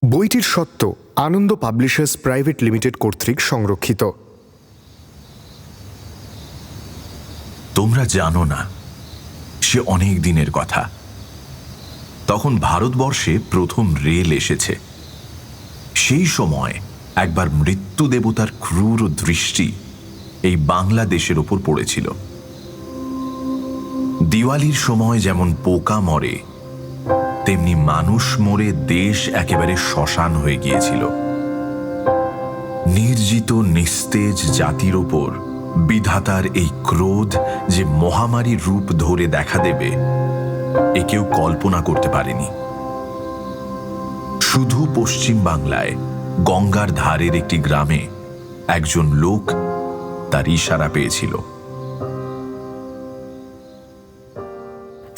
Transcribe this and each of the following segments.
বইটির সত্ত্ব আনন্দ publishers private limited কর্তৃক সংরক্ষিত। তোমরা জানো না, সে অনেক দিনের কথা। তখন ভারতবর্ষে প্রথম রেল এসেছে। সেই সময় একবার মৃত্যু দেবতার ক্রূর দৃষ্টি এই বাংলাদেশের ওপর পড়েছিল। দিওয়ালির সময় যেমন পোকা মরে, তেমনি মানুষ মরে দেশ একেবারে শ্মশান হয়ে গিয়েছিল। নির্জিত নিস্তেজ জাতির ওপর বিধাতার এই ক্রোধ যে মহামারী রূপ ধরে দেখা দেবে, এ কেউ কল্পনা করতে পারেনি। শুধু পশ্চিম বাংলায় গঙ্গার ধারের একটি গ্রামে একজন লোক তার ইশারা পেয়েছিল।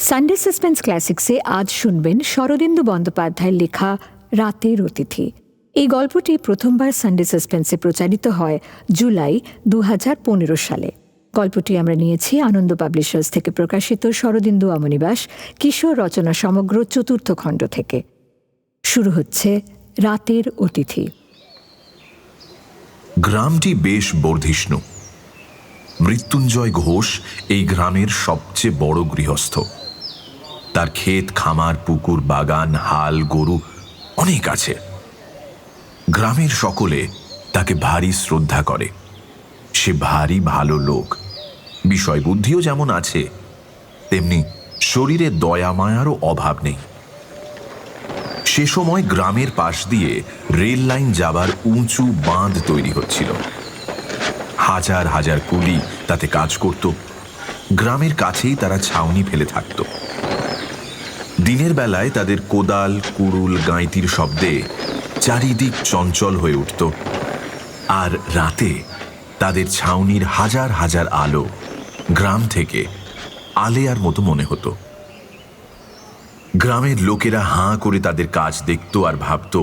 সানডে সাসপেন্স ক্লাসিক্সে আজ শুনবেন শরদিন্দু বন্দ্যোপাধ্যায়ের লেখা রাতের অতিথি। এই গল্পটি প্রথমবার সানডে সাসপেন্সে প্রচারিত হয় জুলাই 2015 সালে। গল্পটি আমরা নিয়েছি আনন্দ পাবলিশার্স থেকে প্রকাশিত শরদিন্দু অমনিবাস কিশোর রচনা সমগ্র 4th খণ্ড থেকে। শুরু হচ্ছে রাতের অতিথি। গ্রামটি বেশ বর্ধিষ্ণু। মৃত্যুঞ্জয় ঘোষ এই গ্রামের সবচেয়ে বড় গৃহস্থ। তার ক্ষেত খামার, পুকুর, বাগান, হাল, গরু অনেক আছে। গ্রামের সকলে তাকে ভারী শ্রদ্ধা করে। সে ভারী ভালো লোক। বিষয় বুদ্ধিও যেমন আছে, তেমনি শরীরে দয়া মায়ারও অভাব নেই। সে সময় গ্রামের পাশ দিয়ে রেল লাইন যাবার উঁচু বাঁধ তৈরি হচ্ছিল। হাজার হাজার কুলি তাতে কাজ করত। গ্রামের কাছেই তারা ছাউনি ফেলে থাকত। দিনের বেলায় তাদের কোদাল, কুড়ুল, গাঁইতির শব্দে চারিদিক চঞ্চল হয়ে উঠত, আর রাতে তাদের ছাউনির হাজার হাজার আলো গ্রাম থেকে আলেয়ার মতো মনে হতো। গ্রামের লোকেরা হাঁ করে তাদের কাজ দেখত আর ভাবত,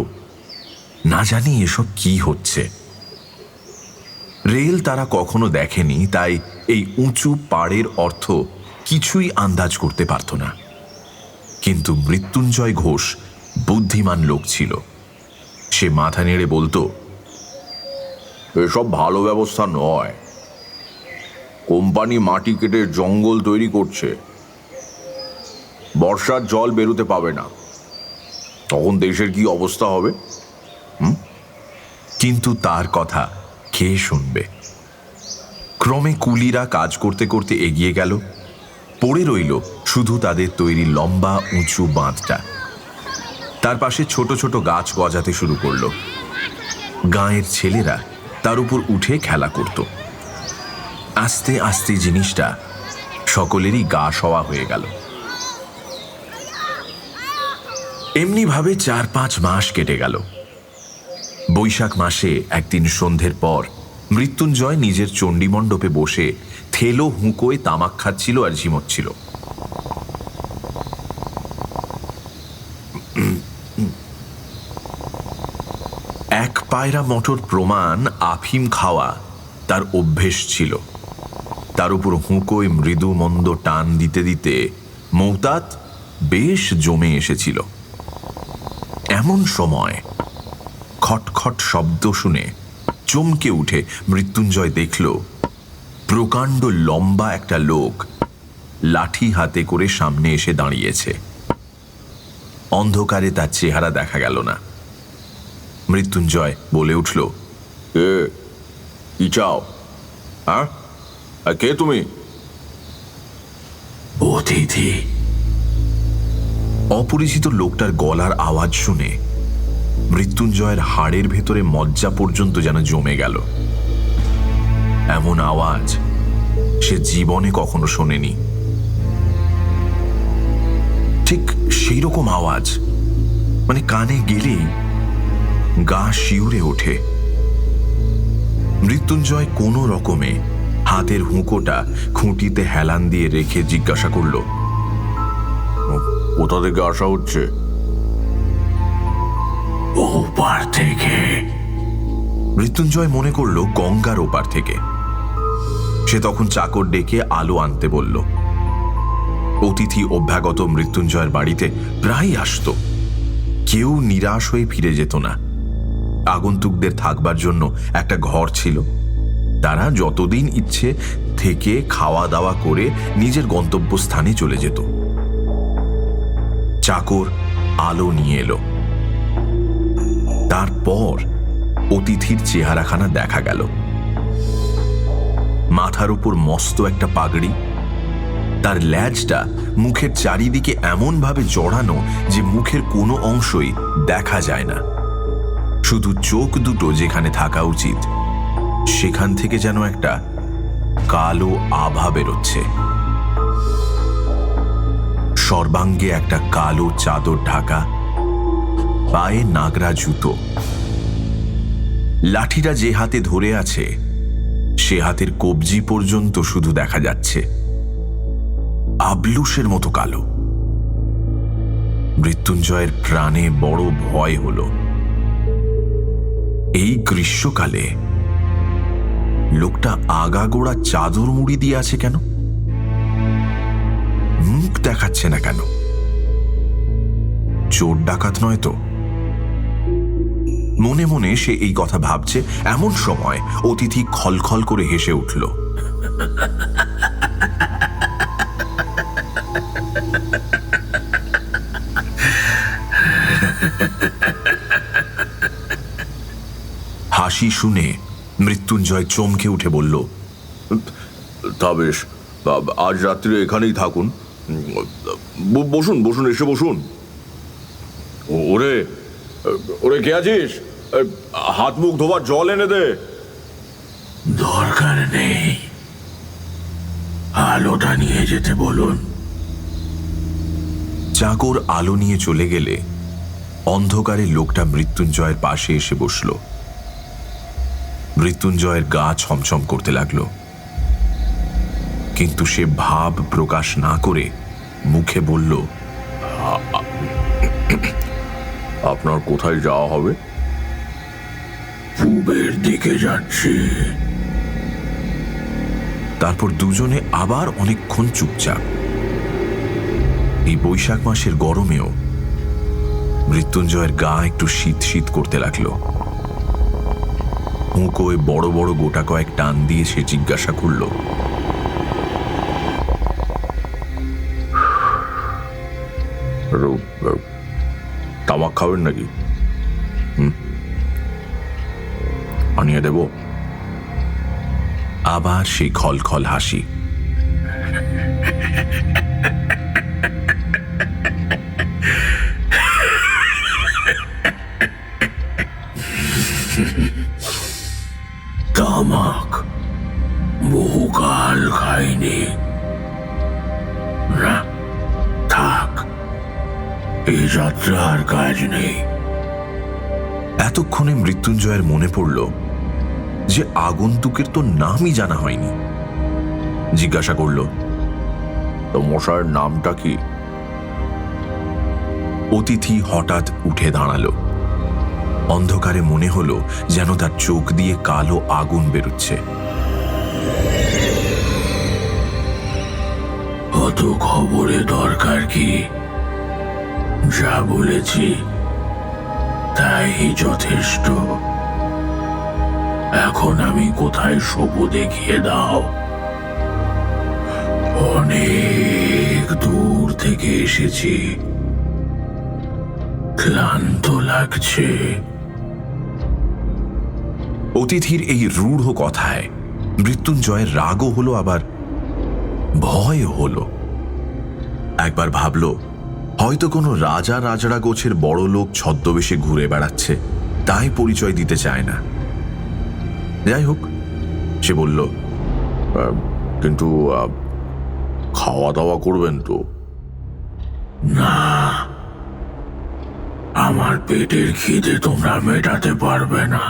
না জানি এসব কি হচ্ছে। রেল তারা কখনো দেখেনি, তাই এই উঁচু পাড়ের অর্থ কিছুই আন্দাজ করতে পারত না। কিন্তু মৃত্যুঞ্জয় ঘোষ বুদ্ধিমান লোক ছিল। সে মাথা নেড়ে বলতো, এসব ভালো ব্যবস্থা নয়। কোম্পানি মাটি কেটে জঙ্গল তৈরি করছে। বর্ষার জল বেরোতে পাবে না, তখন দেশের কি অবস্থা হবে? কিন্তু তার কথা কে শুনবে? ক্রমে কুলিরা কাজ করতে করতে এগিয়ে গেল। পড়ে রইল শুধু তাদের তৈরি লম্বা উঁচু বাঁধটা। তার পাশে ছোট ছোট গাছ গজাতে শুরু করল। গাঁয়ের ছেলেরা তার উপর উঠে খেলা করত। আস্তে আস্তে জিনিসটা সকলেরই গা সওয়া হয়ে গেল। এমনিভাবে 4-5 মাস কেটে গেল। বৈশাখ মাসে একদিন সন্ধ্যের পর মৃত্যুঞ্জয় নিজের চণ্ডীমণ্ডপে বসে থেলো হুঁকোয় তামাক খাচ্ছিল আর ঝিমোচ্ছিল। এক পায়রা মটর প্রমাণ আফিম খাওয়া তার অভ্যেস ছিল। তার উপর হুঁকোয় মৃদু মন্দ টান দিতে দিতে মৌতাত বেশ জমে এসেছিল। এমন সময় খটখট শব্দ শুনে চমকে উঠে মৃত্যুঞ্জয় দেখল, প্রকাণ্ড লম্বা একটা লোক লাঠি হাতে করে সামনে এসে দাঁড়িয়েছে। অন্ধকারে তার চেহারা দেখা গেল না। মৃত্যুঞ্জয় বলে উঠল, কি চাও? হ্যাঁ, কে তুমি? অতিথি। অপরিচিত লোকটার গলার আওয়াজ শুনে মৃত্যুঞ্জয়ের হাড়ের ভেতরে মজ্জা পর্যন্ত যেন জমে গেল। এমন আওয়াজ সে জীবনে কখনো শোনেনি। ঠিক সেই রকম আওয়াজ, মানে কানে গেলেই গা শিউরে ওঠে। মৃত্যুঞ্জয় কোনো রকমে হাতের হুঁকোটা খুঁটিতে হেলান দিয়ে রেখে জিজ্ঞাসা করল, কোথা থেকে আসা হচ্ছে? ওপার থেকে। মৃত্যুঞ্জয় মনে করল গঙ্গার ওপার থেকে। সে তখন চাকর ডেকে আলো আনতে বলল। অতিথি অভ্যাগত মৃত্যুঞ্জয়ের বাড়িতে প্রায় আসত, কেউ নিরাশ হয়ে ফিরে যেত না। আগন্তুকদের থাকবার জন্য একটা ঘর ছিল। তারা যতদিন ইচ্ছে থেকে খাওয়া দাওয়া করে নিজের গন্তব্যস্থানে চলে যেত। চাকর আলো নিয়ে এলো। তারপর অতিথির চেহারাখানা দেখা গেল। মাথার উপর মস্ত একটা পাগড়ি, তার ল্যাজটা মুখের চারিদিকে এমন ভাবে জড়ানো যে মুখের কোনো অংশই দেখা যায় না। শুধু চোখ দুটো যেখানে থাকা উচিত সেখান থেকে যেন একটা কালো আভা বেরোচ্ছে। সর্বাঙ্গে একটা কালো চাদর ঢাকা, পায়ে নাগরা জুতো। লাঠিটা যে হাতে ধরে আছে সে হাতের কবজি পর্যন্ত শুধু দেখা যাচ্ছে। আবলুসের মতো কালো। মৃত্যুঞ্জয়ের প্রাণে বড় ভয় হল। এই গ্রীষ্মকালে লোকটা আগাগোড়া চাদর মুড়ি দিয়ে আছে কেন? মুখ দেখাচ্ছে না কেন? চোর ডাকাত নয় তো? মনে মনে সে এই কথা ভাবছে, এমন সময় অতিথি খলখল করে হেসে উঠল। হাসি শুনে মৃত্যুঞ্জয় চমকে উঠে বলল, তা বেশ, আজ রাত্রে এখানেই থাকুন। বসুন বসুন, এসে বসুন। ওরে ওরে, কে আছিস? হাত মুখ ধোবার জল এনে দে। দরকার নেই, আলোটা নিয়ে যেতে বলুন। চাকর আলো নিয়ে চলে গেলে অন্ধকারে লোকটা মৃত্যুঞ্জয়ের পাশে এসে বসল। মৃত্যুঞ্জয়ের গা ছমছম করতে লাগলো, কিন্তু সে ভাব প্রকাশ না করে মুখে বলল, আপনার কোথায় যাওয়া হবে? পূবের দিকে যাচ্ছি। তারপর দুজনে আবার অনেকক্ষণ চুপচাপ। এই বৈশাখ মাসের গরমেও মৃত্যুঞ্জয়ের গা একটু শীত শীত করতে লাগলো। হুঁকোয় বড় বড় গোটা কয়েক টান দিয়ে সে জিজ্ঞাসা করল, তামাক খাবেন নাকি? আনিয়ে দেব? আবার সেই খলখল হাসি। তামাক বহুকাল খাইনি। না, থাক, এই যাত্রার কাজ নেই। এতক্ষণে মৃত্যুঞ্জয়ের মনে পড়ল যে আগন্তুকের তো নামই জানা হয়নি। জিজ্ঞাসা করল, তো মশাইয়ের নামটা কি? অতিথি হঠাৎ উঠে দাঁড়ালো। অন্ধকারে মনে হলো যেন তার চোখ দিয়ে কালো আগুন বেরোচ্ছে। অত খবরে দরকার কি? যা বলেছি তাই যথেষ্ট। এখন আমি কোথায় শোবো দেখিয়ে দাও। অনেক দূর থেকে এসেছি, ক্লান্ত লাগছে। অতিথির এই রূঢ় কথায় মৃত্যুঞ্জয়ের রাগও হলো, আবার ভয় হলো। একবার ভাবল হয়তো কোনো রাজা রাজড়া গোছের বড় লোক ছদ্মবেশে ঘুরে বেড়াচ্ছে, তাই পরিচয় দিতে চায় না। যাই হোক, সে বলল, কিন্তু খাওয়া দাওয়া করবেন তো? না, আমার পেটের খিদে তোমরা মেটাতে পারবে না।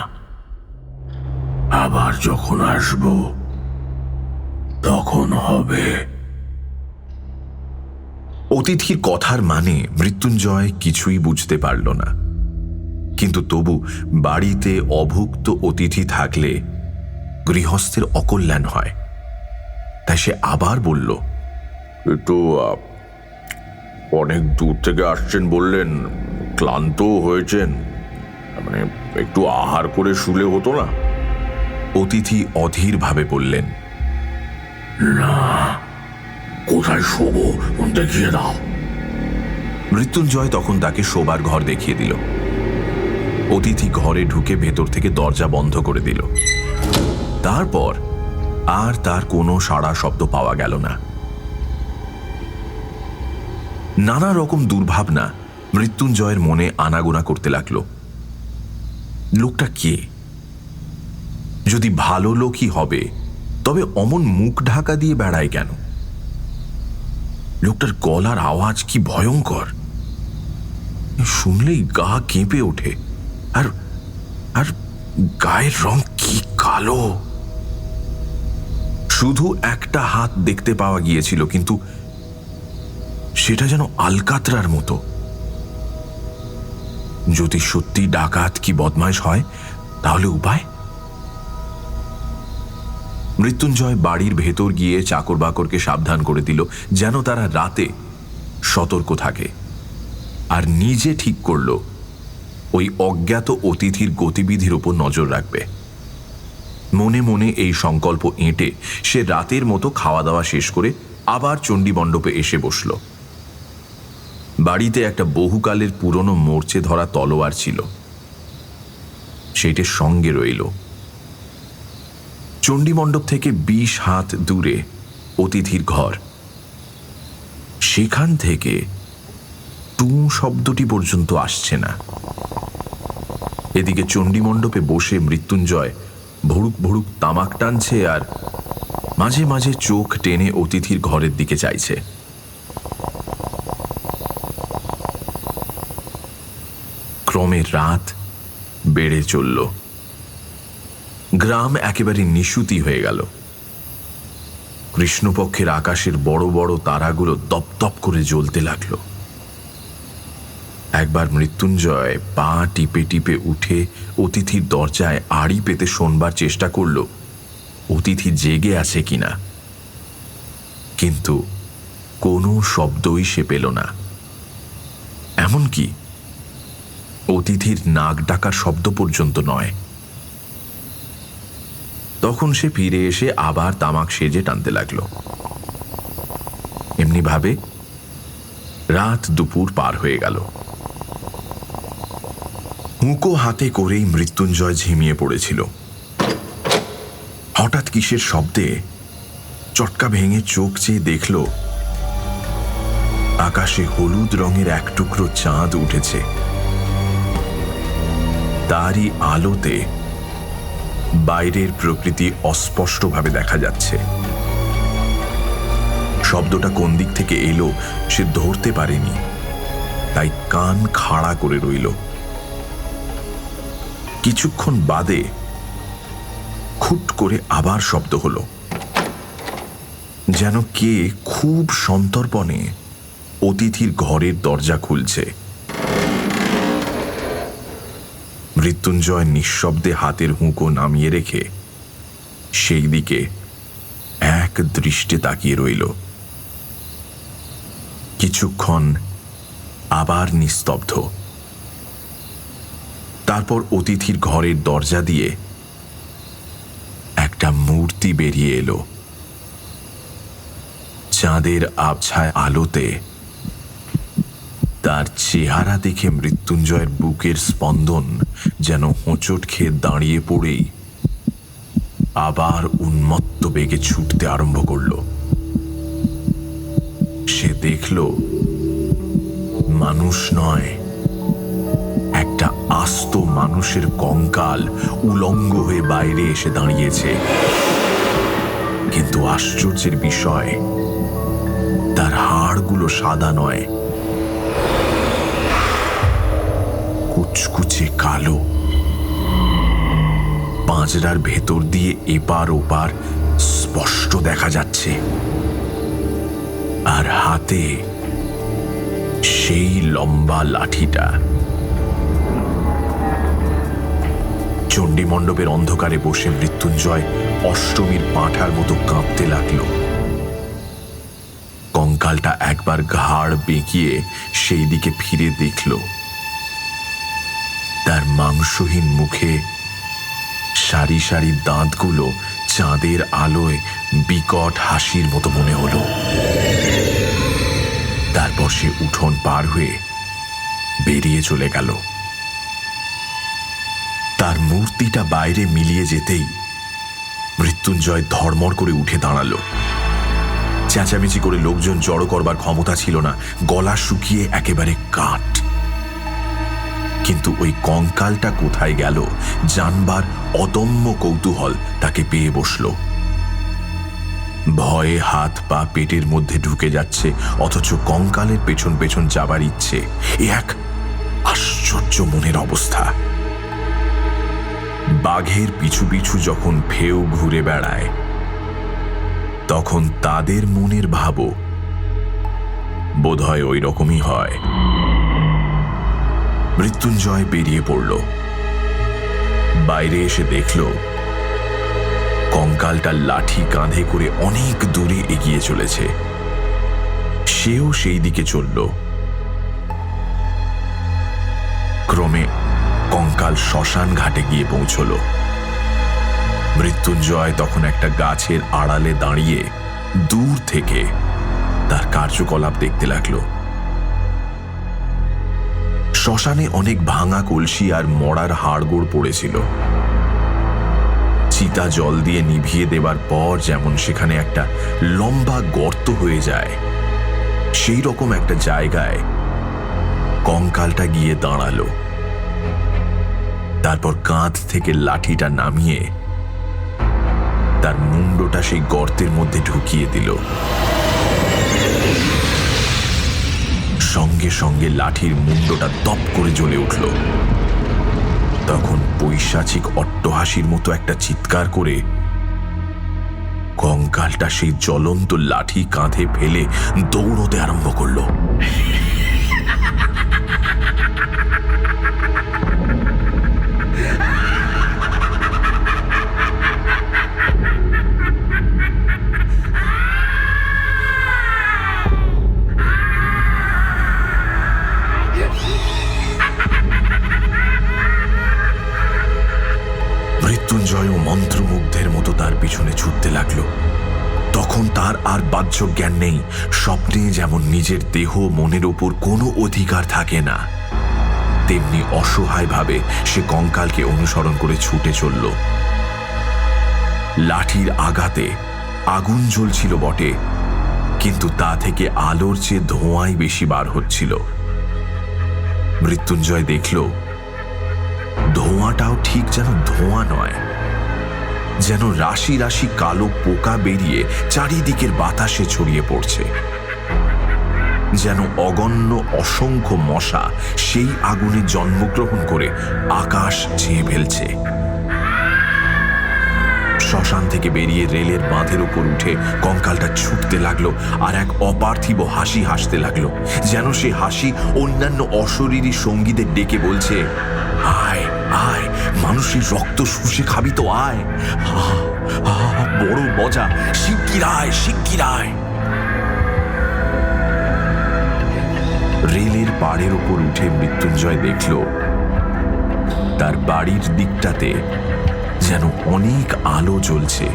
আবার যখন আসবো তখন হবে। অতিথির কথার মানে মৃত্যুঞ্জয় কিছুই বুঝতে পারল না, কিন্তু তবু বাড়িতে অভুক্ত অতিথি থাকলে গৃহস্থের অকল্যাণ হয়। তাই সে আবার বলল, একটু অনেক দূর থেকে আসছেন বললেন, ক্লান্ত হয়েছেন, মানে একটু আহার করে শুলে হতো না? অতিথি অধীরভাবে বললেন। না, কোথায় শোবো দেখিয়ে দাও। মৃত্যুঞ্জয় তখন তাকে শোবার ঘর দেখিয়ে দিল। অতিথি ঘরে ঢুকে ভেতর থেকে দরজা বন্ধ করে দিল। তারপর আর তার কোনো সাড়া শব্দ পাওয়া গেল না। নানা রকম দুর্ভাবনা মৃত্যুঞ্জয়ের মনে আনাগোনা করতে লাগল। লোকটা কে? যদি ভালো লোকই হবে তবে অমন মুখ ঢাকা দিয়ে বেড়ায় কেন? লোকটার গলার আওয়াজ কি ভয়ঙ্কর! শুনলেই গা কেঁপে ওঠে। আর আর গায়ের রং কি কালো! শুধু একটা হাত দেখতে পাওয়া গিয়েছিল, কিন্তু সেটা যেন আলকাতরার মতো। যদি সত্যি ডাকাত কি বদমাইশ হয় তাহলে উপায়? মৃত্যুঞ্জয় বাড়ির ভেতর গিয়ে চাকর বাকরকে সাবধান করে দিল যেন তারা রাতে সতর্ক থাকে, আর নিজে ঠিক করল ওই অজ্ঞাত অতিথির গতিবিধির উপর নজর রাখবে। মনে মনে এই সংকল্প এঁটে সে রাতের মতো খাওয়া দাওয়া শেষ করে আবার চণ্ডী মণ্ডপে এসে বসল। বাড়িতে একটা বহুকালের পুরনো মরচে ধরা তলোয়ার ছিল, সেইটার সঙ্গে রইল। চণ্ডী মণ্ডপ থেকে 20 হাত দূরে অতিথির ঘর। সেখান থেকে টু শব্দটি পর্যন্ত আসছে না। এদিকে চণ্ডী মণ্ডপে বসে মৃত্যুঞ্জয় ভুড়ুক ভুড়ুক তামাক টানছে আর মাঝে মাঝে চোখ টেনে অতিথির ঘরের দিকে চাইছে। ক্রমে রাত বেড়ে চলল। গ্রাম একেবারে নিশুতি হয়ে গেল। কৃষ্ণপক্ষের আকাশের বড় বড় তারাগুলো দপদপ করে জ্বলতে লাগলো। একবার মৃত্যুঞ্জয় পা টিপে টিপে উঠে অতিথির দরজায় আড়ি পেতে শোনবার চেষ্টা করল অতিথি জেগে আছে কিনা, কিন্তু কোনো শব্দই সে পেল না। এমনকি অতিথির নাক ডাকার শব্দ পর্যন্ত নয়। তখন সে ফিরে এসে আবার তামাক সেজে টানতে লাগল। এমনি ভাবে রাত দুপুর পার হয়ে গেল। হুঁকো হাতে করেই মৃত্যুঞ্জয় ঝিমিয়ে পড়েছিল। হঠাৎ কিসের শব্দে চটকা ভেঙে চোখ চেয়ে দেখল আকাশে হলুদ রঙের এক টুকরো চাঁদ উঠেছে। তারই আলোতে বাইরের প্রকৃতি অস্পষ্টভাবে দেখা যাচ্ছে। শব্দটা কোন দিক থেকে এলো সে ধরতে পারেনি, তাই কান খাড়া করে রইল। কিছুক্ষণ বাদে খুট করে আবার শব্দ হলো, যেন কে খুব সন্তর্পণে অতিথির ঘরের দরজা খুলছে। মৃত্যুঞ্জয় নিঃশব্দে হাতের হুঁকো নামিয়ে রেখে সেই দিকে এক দৃষ্টে তাকিয়ে রইল। কিছুক্ষণ আবার নিস্তব্ধ। তারপর অতিথির ঘরের দরজা দিয়ে একটা মূর্তি বেরিয়ে এলো। চাঁদের আবছায় আলোতে তার চেহারা দেখে মৃত্যুঞ্জয়ের বুকের স্পন্দন যেন হোঁচট খেয়ে দাঁড়িয়ে পড়েই আবার উন্মত্ত বেগে ছুটতে আরম্ভ করল। সে দেখল মানুষ নয়, একটা আস্ত মানুষের কঙ্কাল উলঙ্গ হয়ে বাইরে এসে দাঁড়িয়েছে। কিন্তু আশ্চর্যের বিষয়, তার হাড়গুলো সাদা নয়, কুচকুচে কালো। পাঁজরার ভেতর দিয়ে এপার ওপার স্পষ্ট দেখা যাচ্ছে, আর হাতে সেই লম্বা লাঠিটা। চণ্ডী মণ্ডপের অন্ধকারে বসে মৃত্যুঞ্জয় অষ্টমীর পাঁঠার মতো কাঁপতে লাগল। কঙ্কালটা একবার ঘাড় বেঁকিয়ে সেই দিকে ফিরে দেখল, তার মাংসহীন মুখে সারি সারি দাঁতগুলো চাঁদের আলোয় বিকট হাসির মতো মনে হলো। তারপর সে উঠোন পার হয়ে বেরিয়ে চলে গেল। তার মূর্তিটা বাইরে মিলিয়ে যেতেই মৃত্যুঞ্জয় ধড়মড় করে উঠে দাঁড়ালো। চেঁচামেচি করে লোকজন জড়ো করবার ক্ষমতা ছিল না, গলা শুকিয়ে একেবারে কাঠ। কিন্তু ওই কঙ্কালটা কোথায় গেল জানবার অদম্য কৌতূহল তাকে পেয়ে বসল। ভয়ে হাত পা পেটের মধ্যে ঢুকে যাচ্ছে, অথচ কঙ্কালের পেছন পেছন যাবার ইচ্ছে। এ এক আশ্চর্য মনের অবস্থা। বাঘের পিছু পিছু যখন ফেউ ঘুরে বেড়ায়, তখন তাদের মনের ভাবও বোধহয় ওই রকমই হয়। মৃত্যুঞ্জয় বেরিয়ে পড়ল। বাইরে এসে দেখল কঙ্কালটা লাঠি কাঁধে করে অনেক দূরে এগিয়ে চলেছে। সেও সেই দিকে চলল। ক্রমে কঙ্কাল শ্মশান ঘাটে গিয়ে পৌঁছল। মৃত্যুঞ্জয় তখন একটা গাছের আড়ালে দাঁড়িয়ে দূর থেকে তার কার্যকলাপ দেখতে লাগল। শ্মশানে অনেক ভাঙা কলসি আর মরার হাড়গোড় পড়েছিল। চিতা জল দিয়ে নিভিয়ে দেবার পর যেমন সেখানে একটা লম্বা গর্ত হয়ে যায়, সেই রকম একটা জায়গায় কঙ্কালটা গিয়ে দাঁড়ালো। তারপর কাঁধ থেকে লাঠিটা নামিয়ে তার মুন্ডটা সেই গর্তের মধ্যে ঢুকিয়ে দিল। সঙ্গে সঙ্গে লাঠির মুন্ডটা দপ করে জ্বলে উঠল। তখন পৈশাচিক অট্টহাসির মতো একটা চিৎকার করে কঙ্কালটা সেই জ্বলন্ত লাঠি কাঁধে ফেলে দৌড়তে আরম্ভ করল। মৃত্যুঞ্জয় মন্ত্রমুগ্ধের মতো তার পিছনে ছুটতে লাগলো। তখন তার আর বাহ্য জ্ঞান নেই। স্বপ্নে যেমন নিজের দেহ মনের ওপর কোনো অধিকার থাকে না, তেমনি অসহায়ভাবে সে কঙ্কালকে অনুসরণ করে ছুটে চলল। লাঠির আঘাতে আগুন জ্বলছিল বটে, কিন্তু তা থেকে আলোর চেয়ে ধোঁয়াই বেশি বার হচ্ছিল। মৃত্যুঞ্জয় দেখল ধোঁয়াটাও ঠিক যেন ধোঁয়া নয়, যেন রাশি রাশি কালো পোকা বেরিয়ে চারিদিকের বাতাসে ছড়িয়ে পড়ছে। যেন অগণ্য অসংখ্য মশা সেই আগুনে জন্মগ্রহণ করে আকাশ ছেয়ে ফেলছে। শ্মশান থেকে বেরিয়ে রেলের বাঁধের উপর উঠে কঙ্কালটা ছুটতে লাগলো, আর এক অপার্থিব হাসি হাসতে লাগলো, যেন সে হাসি অন্যান্য অশরীরী সঙ্গীদের ডেকে বলছে, আয় আয়, মানুষের রক্ত শুষে খাবি তো আয়, বড় মজা, শিগগির আয় শিগগির আয়। রেলের পাড়ের উপর উঠে মৃত্যুঞ্জয় দেখল তার বাড়ির দিকটাতে যেন অনেক আলো জ্বলছে।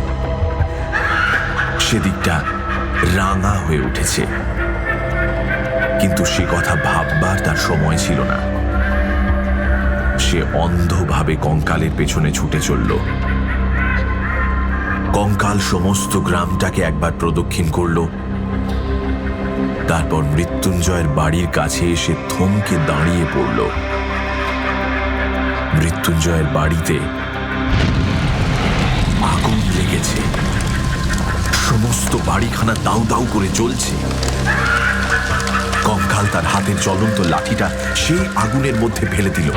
সেদিকটা রাঙা হয়ে উঠেছে, কিন্তু সে কথা ভাববার তার সময় ছিল না। সে অন্ধভাবে কঙ্কালের পেছনে ছুটে চলল। কঙ্কাল সমস্ত গ্রামটাকে একবার প্রদক্ষিণ করল, তারপর মৃত্যুঞ্জয়ের বাড়ির কাছে এসে থমকে দাঁড়িয়ে পড়ল। মৃত্যুঞ্জয়ের বাড়িতে আগুন লেগেছে, সমস্ত বাড়িখানা দাউ দাউ করে জ্বলছে। কঙ্কাল তার হাতের জ্বলন্ত লাঠিটা সেই আগুনের মধ্যে ফেলে দিল।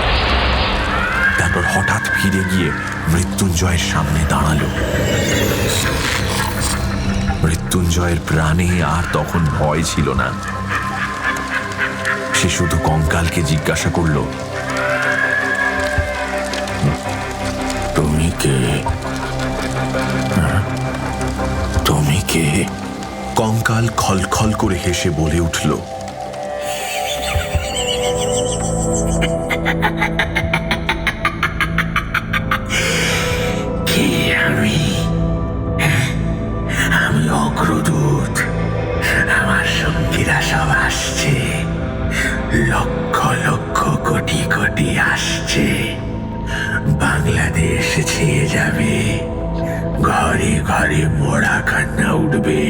তারপর হঠাৎ ফিরে গিয়ে মৃত্যুঞ্জয়ের সামনে দাঁড়ালো। মৃত্যুঞ্জয়ের প্রাণে আর তখন ভয় ছিল না। সে শুধু কঙ্কালকে জিজ্ঞাসা করল, তুমি কে? তুমি কে? কঙ্কাল খলখল করে হেসে বলে উঠল, ঘরে মরা কান্না উঠবে,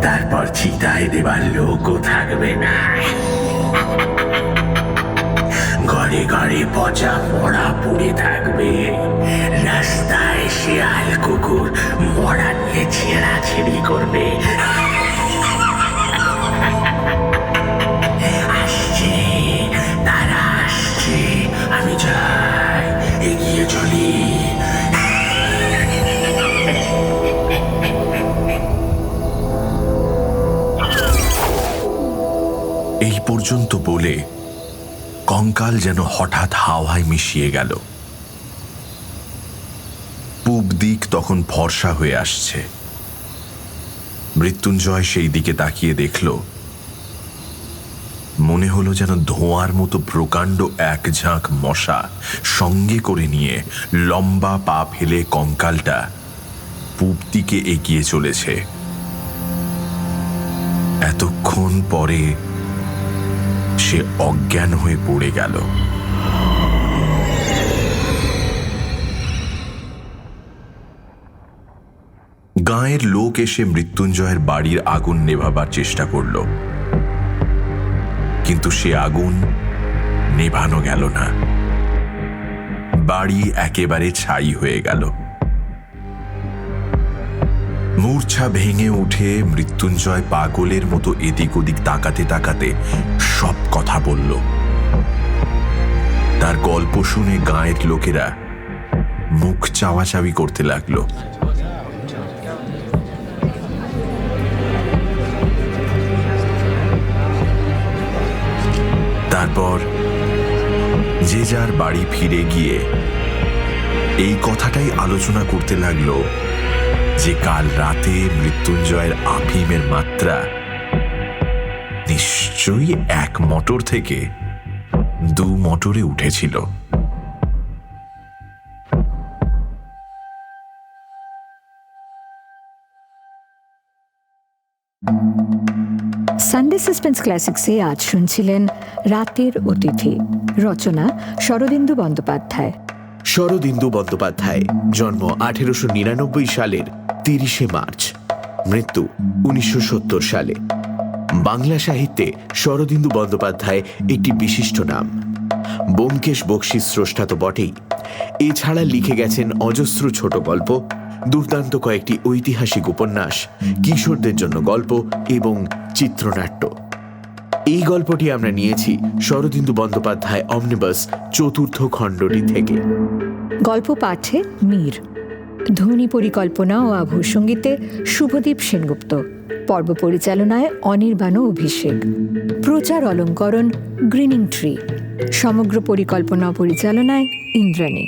তারপর চিতায় দেবার লোকও থাকবে না। ঘরে ঘরে পচা মরা পড়ে থাকবে, রাস্তায় শিয়াল কুকুর মরা নিয়ে ছেঁড়াছেড়ি করবে। আসছে, তারা আসছে, আমি যাই, এগিয়ে চলি। এই পর্যন্ত বলে কঙ্কাল যেন হঠাৎ হাওয়ায় মিশিয়ে গেল। পূব দিক তখন ফর্সা হয়ে আসছে। মৃত্যুঞ্জয় সেই দিকে তাকিয়ে দেখল, মনে হলো যেন ধোঁয়ার মতো প্রকাণ্ড এক ঝাঁক মশা সঙ্গে করে নিয়ে লম্বা পা ফেলে কঙ্কালটা পূব দিকে এগিয়ে চলেছে। এতক্ষণ পরে সে অজ্ঞান হয়ে পড়ে গেল। গাঁয়ের লোক এসে মৃত্যুঞ্জয়ের বাড়ির আগুন নেভাবার চেষ্টা করল, কিন্তু সে আগুন নেভানো গেল না। বাড়ি একেবারে ছাই হয়ে গেল। মূর্ছা ভেঙে উঠে মৃত্যুঞ্জয় পাগলের মতো এদিক ওদিক তাকাতে তাকাতে সব কথা বলল। তার গল্প শুনে গাঁয়ের লোকেরা মুখ চাওয়াচাওয়ি করতে লাগলো। তারপর যে যার বাড়ি ফিরে গিয়ে এই কথাটাই আলোচনা করতে লাগলো যে কাল রাতে মৃত্যুঞ্জয়ের আফিমের মাত্রা নিশ্চয়ই 1 মটর থেকে 2 মটরে উঠেছিল। সানডে সাসপেন্স ক্লাসিক্সে আজ শুনছিলেন রাতের অতিথি, রচনা শরদিন্দু বন্দ্যোপাধ্যায়। শরদিন্দু বন্দ্যোপাধ্যায় জন্ম 1899 সালের 30শে মার্চ, মৃত্যু 1970 সালে। বাংলা সাহিত্যে শরদিন্দু বন্দ্যোপাধ্যায় একটি বিশিষ্ট নাম। ব্যোমকেশ বক্সীর স্রষ্টা তো বটেই, এছাড়া লিখে গেছেন অজস্র ছোট গল্প, দুর্দান্ত কয়েকটি ঐতিহাসিক উপন্যাস, কিশোরদের জন্য গল্প এবং চিত্রনাট্য। এই গল্পটি আমরা নিয়েছি শরদিন্দু বন্দ্যোপাধ্যায় অমনিবাস 4র্থ খণ্ডটি থেকে। গল্প পাঠে মীর, ধ্বনি পরিকল্পনা ও আভূষঙ্গীতে শুভদীপ সেনগুপ্ত, পর্ব পরিচালনায় অনির্বাণ অভিষেক, প্রচার অলঙ্করণ গ্রিনিং ট্রি, সমগ্র পরিকল্পনা ও পরিচালনায় ইন্দ্রাণী।